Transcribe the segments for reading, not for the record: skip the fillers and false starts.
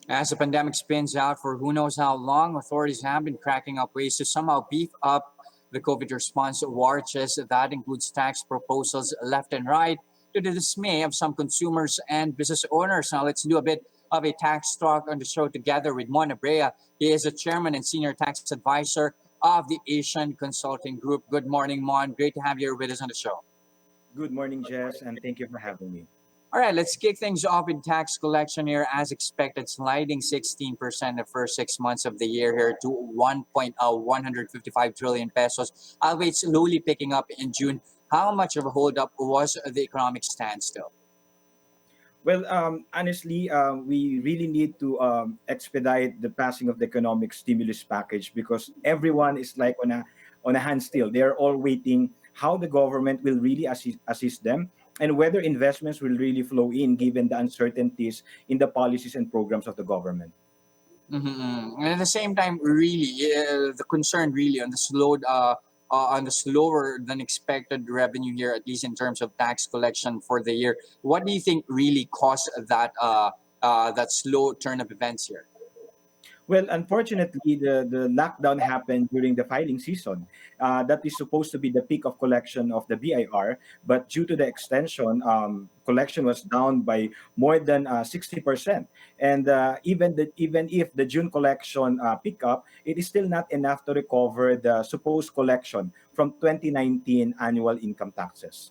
As the pandemic spins out for who knows how long, authorities have been cracking up ways to somehow beef up the COVID response war chest. That includes tax proposals left and right, to the dismay of some consumers and business owners. Now, let's do a bit of a tax talk on the show together with Mon Abrea. He is the chairman and senior tax advisor of the Asian Consulting Group. Good morning, Mon. Great to have you here with us on the show. Good morning, Jess, and thank you for having me. All right, let's kick things off with tax collection here. As expected, sliding 16% the first 6 months of the year here to 1.155 trillion pesos. Albeit slowly picking up in June. How much of a holdup was the economic standstill? Well, honestly, we really need to expedite the passing of the economic stimulus package because everyone is like on a handstill. They're all waiting how the government will really assist them and whether investments will really flow in given the uncertainties in the policies and programs of the government. And at the same time, really, the concern really on the on the slower than expected revenue here, at least in terms of tax collection for the year. What do you think really caused that slow turn of events here? Well, unfortunately, the lockdown happened during the filing season. That is supposed to be the peak of collection of the BIR, but due to the extension, collection was down by more than 60%. And even if the June collection pick up, it is still not enough to recover the supposed collection from 2019 annual income taxes.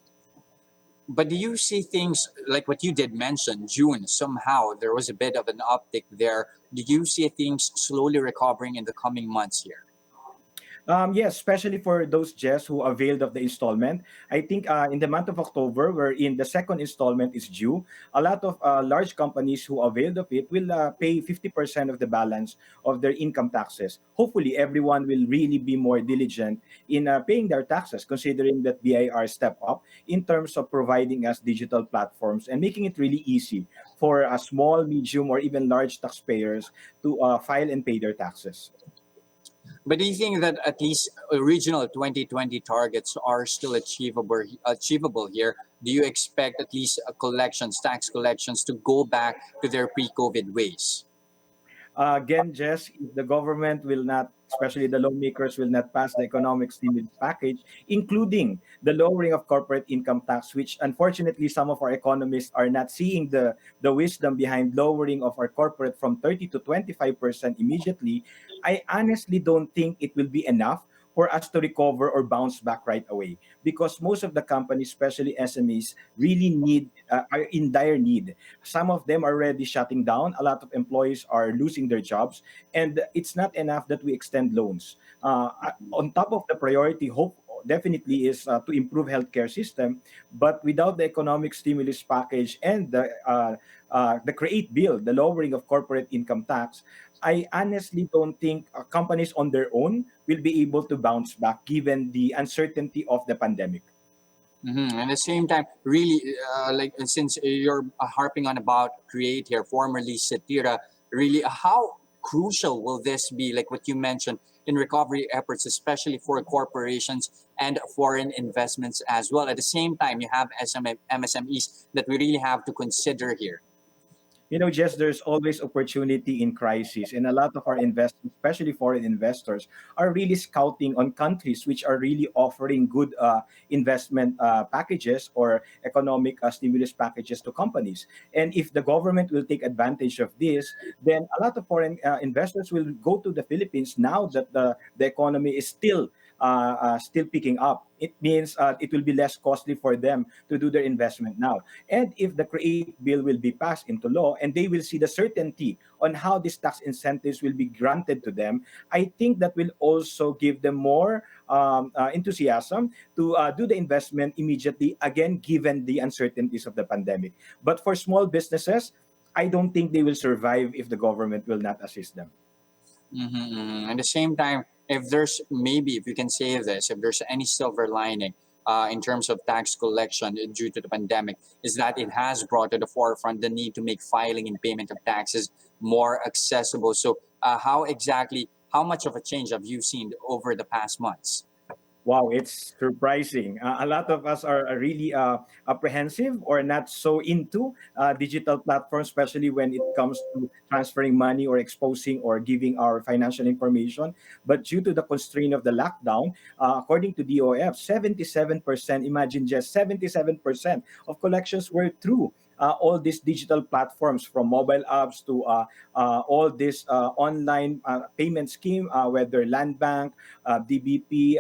But do you see things like what you did mention, June, somehow there was a bit of an uptick there. Do you see things slowly recovering in the coming months here? Yes, especially for those Jess who availed of the installment. I think in the month of October, wherein the second installment is due, a lot of large companies who availed of it will pay 50% of the balance of their income taxes. Hopefully, everyone will really be more diligent in paying their taxes, considering that BIR step up in terms of providing us digital platforms and making it really easy for small, medium, or even large taxpayers to file and pay their taxes. But do you think that at least original 2020 targets are still achievable here? Do you expect at least tax collections to go back to their pre-COVID ways? Again, Jess, if the government will not, especially the lawmakers, will not pass the economic stimulus package, including the lowering of corporate income tax, which unfortunately some of our economists are not seeing the wisdom behind lowering of our corporate from 30 to 25% immediately, I honestly don't think it will be enough for us to recover or bounce back right away because most of the companies, especially SMEs, really are in dire need. Some of them are already shutting down. A lot of employees are losing their jobs, and it's not enough that we extend loans. On top of the priority, hope definitely is to improve healthcare system, but without the economic stimulus package and the create bill, the lowering of corporate income tax, I honestly don't think companies on their own will be able to bounce back given the uncertainty of the pandemic. At the same time, really, like since you're harping on about Create here, formerly Satira, really, how crucial will this be? Like what you mentioned in recovery efforts, especially for corporations and foreign investments as well. At the same time, you have MSMEs that we really have to consider here. Jess, there's always opportunity in crisis, and a lot of our investors, especially foreign investors, are really scouting on countries which are really offering good investment packages or economic stimulus packages to companies. And if the government will take advantage of this, then a lot of foreign investors will go to the Philippines now that the economy is still picking up. It means it will be less costly for them to do their investment now. And if the Create Bill will be passed into law and they will see the certainty on how these tax incentives will be granted to them, I think that will also give them more enthusiasm to do the investment immediately, again, given the uncertainties of the pandemic. But for small businesses, I don't think they will survive if the government will not assist them. At the same time, if there's maybe, if you can say this, if there's any silver lining in terms of tax collection due to the pandemic, is that it has brought to the forefront the need to make filing and payment of taxes more accessible. So, how much of a change have you seen over the past months? Wow, it's surprising. A lot of us are really apprehensive or not so into digital platforms, especially when it comes to transferring money or exposing or giving our financial information. But due to the constraint of the lockdown, according to DOF, 77%, imagine just 77% of collections were through all these digital platforms, from mobile apps to all this online payment scheme, whether Land Bank, DBP,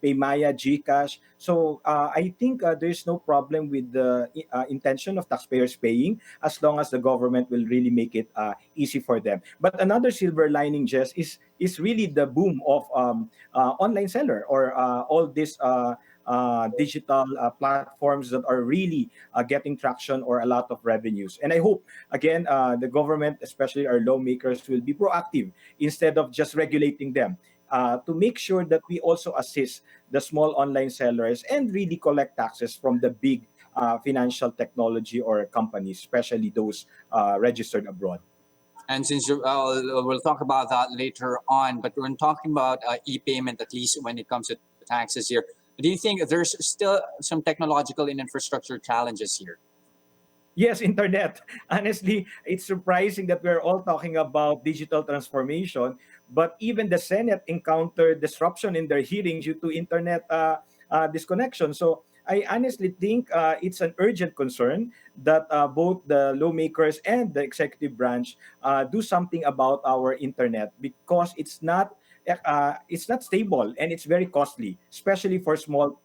Paymaya, GCash. So I think there's no problem with the intention of taxpayers paying, as long as the government will really make it easy for them. But another silver lining, Jess, is really the boom of online seller, or all these digital platforms that are really getting traction or a lot of revenues. And I hope, again, the government, especially our lawmakers, will be proactive instead of just regulating them, to make sure that we also assist the small online sellers and really collect taxes from the big financial technology or companies, especially those registered abroad. And since we'll talk about that later on, but when talking about e-payment, at least when it comes to taxes here, do you think there's still some technological and infrastructure challenges here? Yes, internet. Honestly, it's surprising that we're all talking about digital transformation, but even the Senate encountered disruption in their hearing due to internet disconnection. So I honestly think it's an urgent concern that both the lawmakers and the executive branch do something about our internet, because it's not stable and it's very costly, especially for small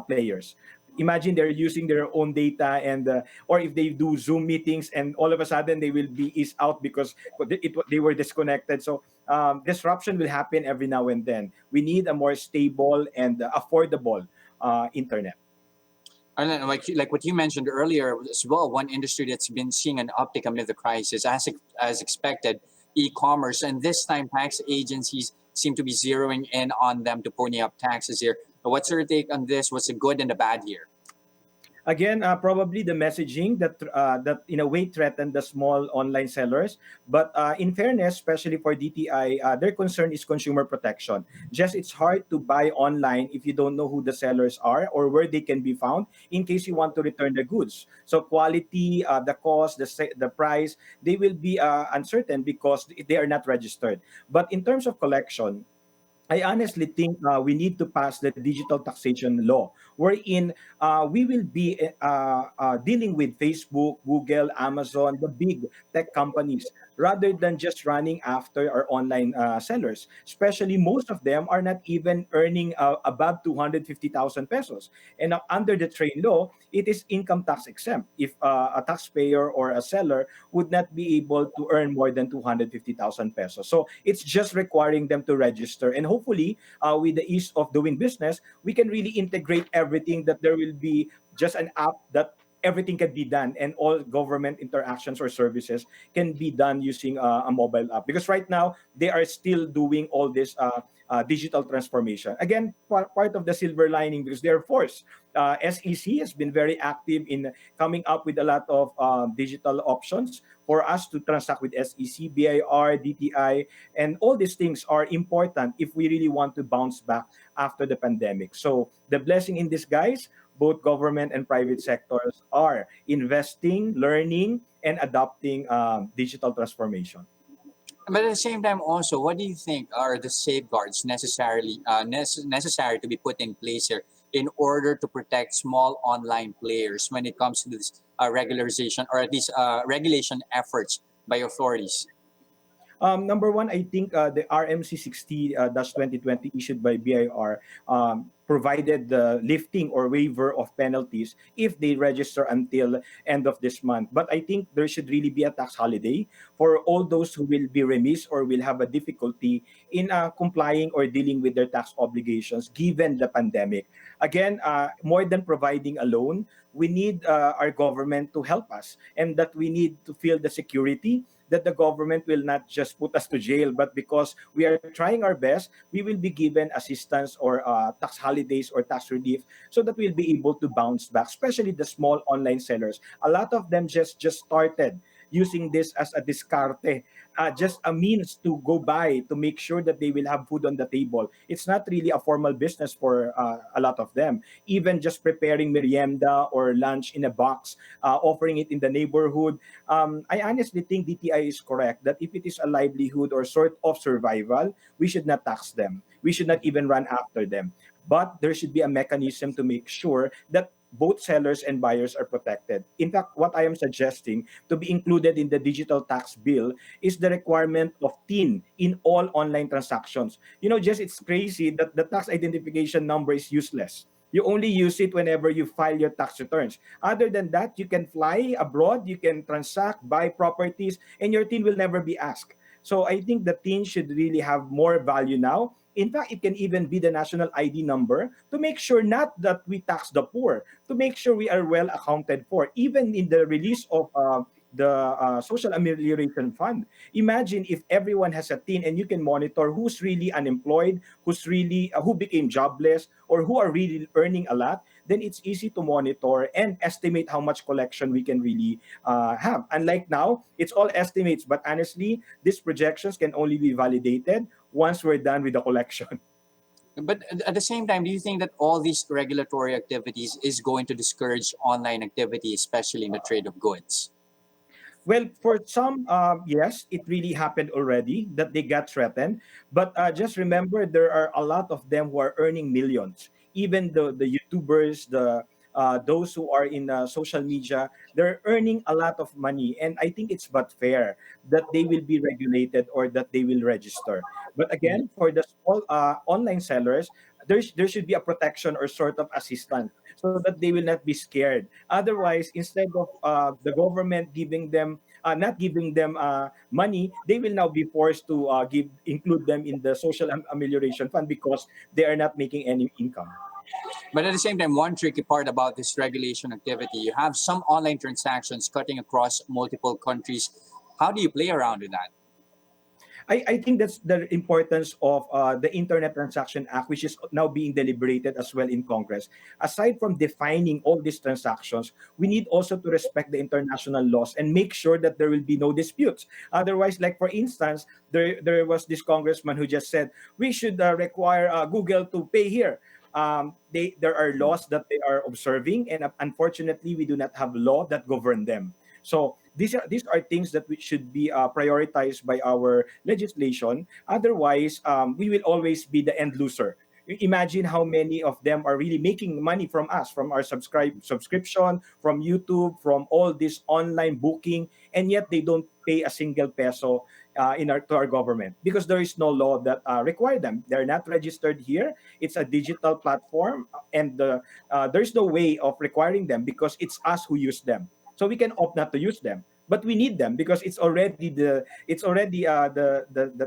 players. Imagine they're using their own data, and or if they do Zoom meetings and all of a sudden they will be is out because they were disconnected. So disruption will happen every now and then. We need a more stable and affordable internet. And then, like what you mentioned earlier as well, one industry that's been seeing an uptick amid the crisis, as expected, e-commerce, and this time tax agencies seem to be zeroing in on them to pony up taxes here. What's your take on this? What's the good and the bad here? Again, probably the messaging that in a way threatened the small online sellers. But in fairness, especially for DTI, their concern is consumer protection. Just it's hard to buy online if you don't know who the sellers are or where they can be found in case you want to return the goods. So quality, the cost, the price, they will be uncertain because they are not registered. But in terms of collection, I honestly think we need to pass the digital taxation law, wherein we will be dealing with Facebook, Google, Amazon, the big tech companies, rather than just running after our online sellers. Especially, most of them are not even earning above 250,000 pesos. And under the trade law, it is income tax exempt if a taxpayer or a seller would not be able to earn more than 250,000 pesos. So it's just requiring them to register. And hopefully, with the ease of doing business, we can really integrate everything, that there will be just an app that everything can be done, and all government interactions or services can be done using a mobile app, because right now they are still doing all this digital transformation. Again, part of the silver lining, because they're forced. SEC has been very active in coming up with a lot of digital options for us to transact with SEC, BIR, DTI, and all these things are important if we really want to bounce back after the pandemic. So the blessing in disguise, both government and private sectors are investing, learning, and adopting digital transformation. But at the same time, also, what do you think are the safeguards necessary to be put in place here in order to protect small online players when it comes to this regularization, or at least regulation efforts by authorities? Number one, I think the RMC 60-2020 issued by BIR provided the lifting or waiver of penalties if they register until end of this month. But I think there should really be a tax holiday for all those who will be remiss or will have a difficulty in complying or dealing with their tax obligations given the pandemic. Again, more than providing a loan, we need our government to help us, and that we need to feel the security that the government will not just put us to jail, but because we are trying our best, we will be given assistance or tax holidays or tax relief, so that we'll be able to bounce back, especially the small online sellers. A lot of them just started using this as a discarte just a means to go by to make sure that they will have food on the table. It's not really a formal business for a lot of them. Even just preparing merienda or lunch in a box, offering it in the neighborhood. I honestly think DTI is correct that if it is a livelihood or sort of survival, we should not tax them. We should not even run after them. But there should be a mechanism to make sure that both sellers and buyers are protected. In fact, what I am suggesting to be included in the digital tax bill is the requirement of TIN in all online transactions. Just it's crazy that the tax identification number is useless. You only use it whenever you file your tax returns. Other than that, you can fly abroad, you can transact, buy properties, and your TIN will never be asked. So I think the TIN should really have more value now. In fact, it can even be the national ID number to make sure not that we tax the poor, to make sure we are well accounted for, even in the release of the social amelioration fund. Imagine if everyone has a tin and you can monitor who's really unemployed, who's really who became jobless, or who are really earning a lot. Then it's easy to monitor and estimate how much collection we can really have. Unlike now, it's all estimates, but honestly, these projections can only be validated once we're done with the collection. But at the same time, do you think that all these regulatory activities is going to discourage online activity, especially in the trade of goods? Well, for some, yes, it really happened already that they got threatened. But just remember, there are a lot of them who are earning millions. Even the YouTubers, those who are in social media, they're earning a lot of money. And I think it's but fair that they will be regulated or that they will register. But again, for the small online sellers, there should be a protection or sort of assistance so that they will not be scared. Otherwise, instead of the government giving them not giving them money, they will now be forced to give include them in the social amelioration fund because they are not making any income. But at the same time, one tricky part about this regulation activity, you have some online transactions cutting across multiple countries. How do you play around with that? I think that's the importance of the Internet Transaction Act, which is now being deliberated as well in Congress. Aside from defining all these transactions, we need also to respect the international laws and make sure that there will be no disputes. Otherwise, like for instance, there was this congressman who just said we should require Google to pay here. There are laws that they are observing, and unfortunately, we do not have law that govern them. So these are things that we should be prioritized by our legislation. Otherwise, we will always be the end loser. Imagine how many of them are really making money from us, from our subscription, from YouTube, from all this online booking, and yet they don't pay a single peso to our government because there is no law that require them. They're not registered here. It's a digital platform, and there's no way of requiring them because it's us who use them. So we can opt not to use them, but we need them because it's already the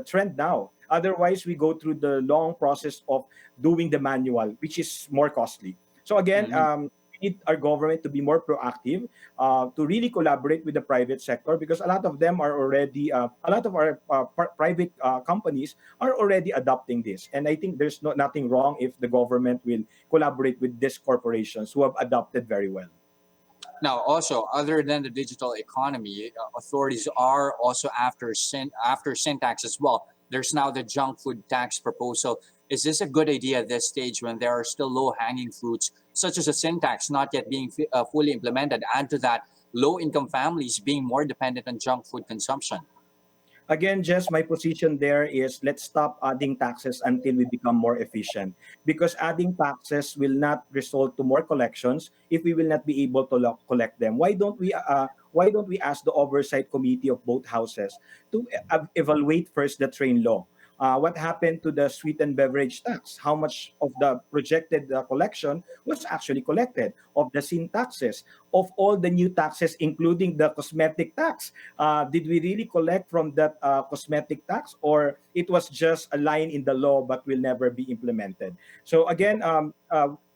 trend now. Otherwise, we go through the long process of doing the manual, which is more costly. So again, Mhm. we need our government to be more proactive, to really collaborate with the private sector because a lot of them are already, a lot of our private companies are already adopting this. And I think there's nothing wrong if the government will collaborate with these corporations who have adopted very well. Now, also, other than the digital economy, authorities are also after sin tax as well. There's now the junk food tax proposal. Is this a good idea at this stage when there are still low hanging fruits, such as a sin tax not yet being fully implemented? Add to that, low income families being more dependent on junk food consumption. Again, just my position there is let's stop adding taxes until we become more efficient. Because adding taxes will not result to more collections if we will not be able to collect them. Why don't we ask the oversight committee of both houses to evaluate first the train law? What happened to the sweet and beverage tax? How much of the projected collection was actually collected? Of the sin taxes, of all the new taxes, including the cosmetic tax, did we really collect from that cosmetic tax, or it was just a line in the law but will never be implemented? So again,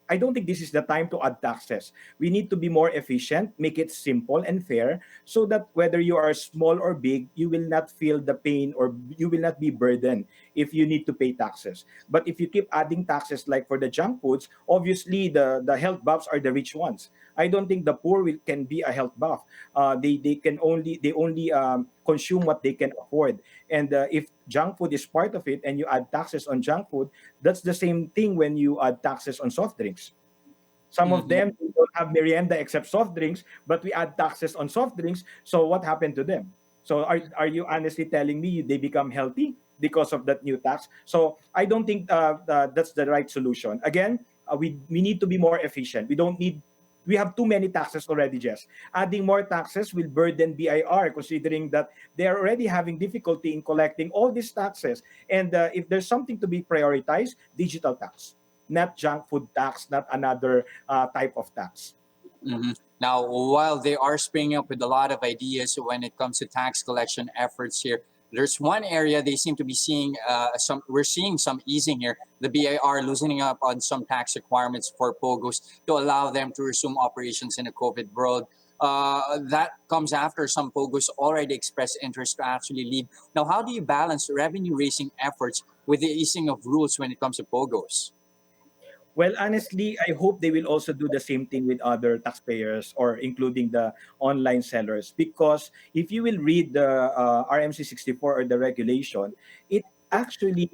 I don't think this is the time to add taxes. We need to be more efficient, make it simple and fair, so that whether you are small or big, you will not feel the pain or you will not be burdened if you need to pay taxes. But if you keep adding taxes, like for the junk foods, obviously the health buffs are the rich ones. I don't think the poor can be a health buff. They only consume what they can afford. And if junk food is part of it and you add taxes on junk food, that's the same thing when you add taxes on soft drinks. Some of Mhm. them they don't have merienda except soft drinks, but we add taxes on soft drinks. So what happened to them? So are you honestly telling me they become healthy because of that new tax? So I don't think that's the right solution. Again, we need to be more efficient. We have too many taxes already, Jess. Adding more taxes will burden BIR, considering that they are already having difficulty in collecting all these taxes. And if there's something to be prioritized, digital tax, not junk food tax, not another type of tax. Mhm. Now, while they are springing up with a lot of ideas when it comes to tax collection efforts here, there's one area they seem to be seeing some. We're seeing some easing here. The BIR loosening up on some tax requirements for POGOs to allow them to resume operations in a COVID world. That comes after some POGOs already expressed interest to actually leave. Now, how do you balance revenue raising efforts with the easing of rules when it comes to POGOs? Well, honestly, I hope they will also do the same thing with other taxpayers or including the online sellers. Because if you will read the RMC 64 or the regulation, it actually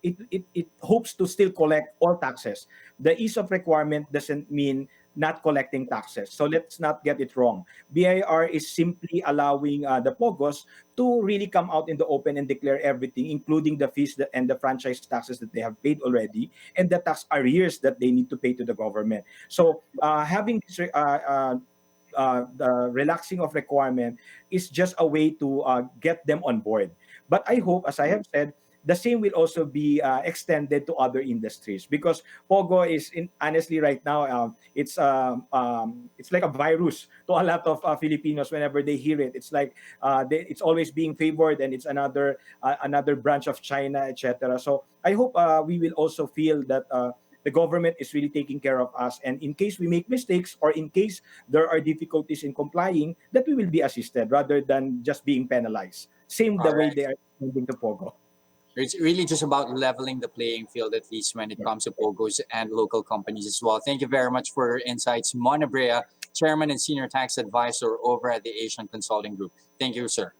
it hopes to still collect all taxes. The ease of requirement doesn't mean not collecting taxes. So let's not get it wrong. BIR is simply allowing the POGOs to really come out in the open and declare everything, including the fees and the franchise taxes that they have paid already and the tax arrears that they need to pay to the government. So having this the relaxing of requirement is just a way to get them on board. But I hope, as I have said, the same will also be extended to other industries because Pogo is honestly right now it's like a virus to a lot of Filipinos whenever they hear it. It's like it's always being favored and it's another branch of China, etc. So I hope we will also feel that the government is really taking care of us. And in case we make mistakes or in case there are difficulties in complying, that we will be assisted rather than just being penalized. Same All the way right. they are responding to Pogo. It's really just about leveling the playing field, at least when it Yeah. comes to POGOs and local companies as well. Thank you very much for your insights. Mon Abrea, Chairman and Senior Tax Advisor over at the Asian Consulting Group. Thank you, sir.